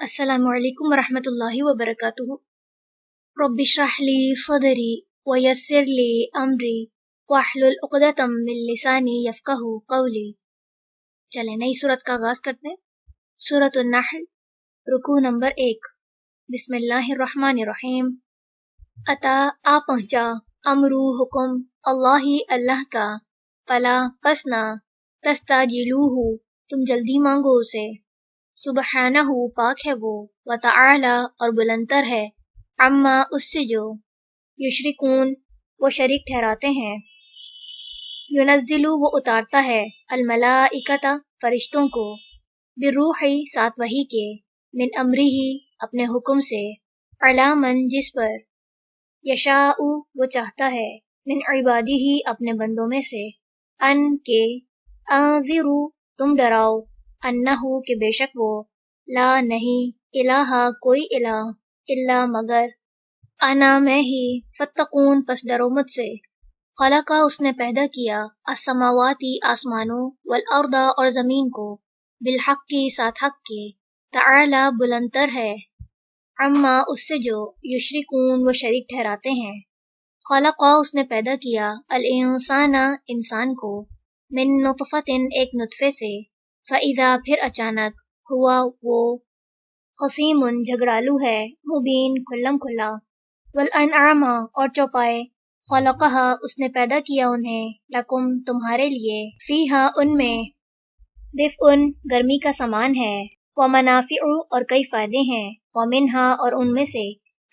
السلام علیکم ورحمۃ اللہ وبرکاتہ۔ رب اشرح لی صدری ویسر لی امری واحلل عقدۃ من لسانی یفقہوا قولی۔ چلیں نئی سورت کا آغاز کرتے ہیں۔ سورۃ النحل، رکوع نمبر 1۔ بسم اللہ الرحمن الرحیم۔ اتا آ پہنچا، امرو حکم، اللہ کا، فلا پس نہ، تستعجلوہ تم جلدی مانگو اسے، سبحانہ پاک ہے وہ، وتعالی اور بلندتر ہے، عما اس سے جو، یشرکون وہ شریک ٹھہراتے ہیں، ینزلو وہ اتارتا ہے، الملائکۃ فرشتوں کو، بالروح ساتھ وحی کے، من امرہ اپنے حکم سے، علی من جس پر، یشاء وہ چاہتا ہے، من عبادہ اپنے بندوں میں سے، ان کے، انذروا تم ڈراؤ، انہ کہ بے شک وہ، لا نہیں، الہ کوئی الہ، الا مگر، انا میں ہی، فاتقون پس ڈرو مجھ سے، خلقا اس نے پیدا کیا، السماواتی آسمانوں، والارض اور زمین کو، بالحق کی ساتھ حق کے، تعالی بلندتر ہے، عما اس سے جو، یشرکون وہ شریک ٹھہراتے ہیں، خلقا اس نے پیدا کیا، الانسان انسان کو، من نطفۃ ایک نطفے سے، فاذا پھر اچانک، ہوا وہ، خصیم جھگڑالو ہے، مبین کھلم کھلا، والانعام اور چوپائے، خلقہا اس نے پیدا کیا انہیں، لکم تمہارے لیے، فیہا ان میں، دفء گرمی کا سامان ہے، ومنافع اور کئی فائدے ہیں، ومنہا اور ان میں سے،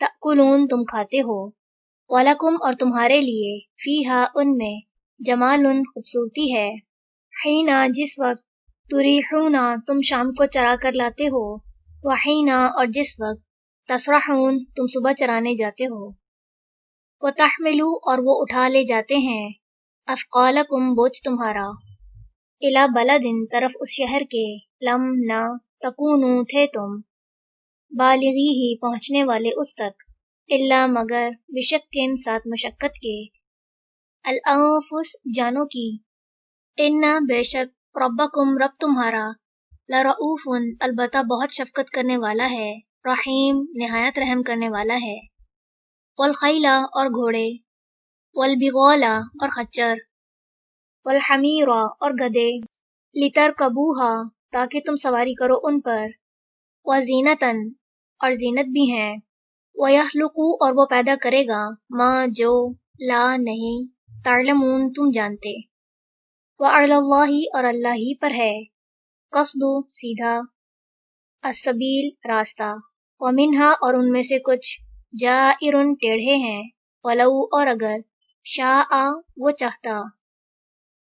تأکلون تم کھاتے ہو، ولکم اور تمہارے لیے، فیہا ان میں، جمال خوبصورتی ہے، حینا جس وقت، تریحونا تم شام کو چرا کر لاتے ہو، وحینا اور جس وقت، تسرحون تم صبح چرانے جاتے ہو، وتحملو اور وہ اٹھا لے جاتے ہیں، اثقالکم بوجھ تمہارا، الی بلدن طرف اس شہر کے، لم نہ، تکونو تھے تم، بالغی ہی پہنچنے والے اس تک، الا مگر، بشکن ساتھ مشقت کے، الانفس جانوں کی، ان بے شک، ربکم رب تمہارا، لرؤوف البتہ بہت شفقت کرنے والا ہے، رحیم نہایت رحم کرنے والا ہے، والخیل اور گھوڑے، والبغال اور خچر، والحمیر اور گدھے، لترکبوہا تاکہ تم سواری کرو ان پر، وزینتن اور زینت بھی ہیں، ویخلق اور وہ پیدا کرے گا، ما جو، لا نہیں، تعلمون تم جانتے، وعلی اللہ اور اللہ ہی پر ہے، قصد سیدھا، السبیل راستہ، ومنہا اور ان میں سے کچھ، جائر ٹیڑھے ہیں، ولو اور اگر، شاء وہ چاہتا،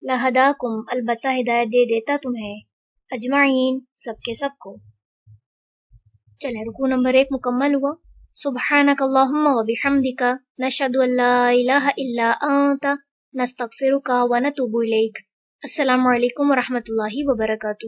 لہداکم البتہ ہدایت دے دیتا تمہیں، اجمعین سب کے سب کو۔ چلیں رکوع نمبر 1 مکمل ہوا۔ سبحانک اللہم وبحمدک، نشہد ان لا الہ الا انت، نستغفرک ونتوب الیک۔ السلام علیکم ورحمۃ اللہ وبرکاتہ۔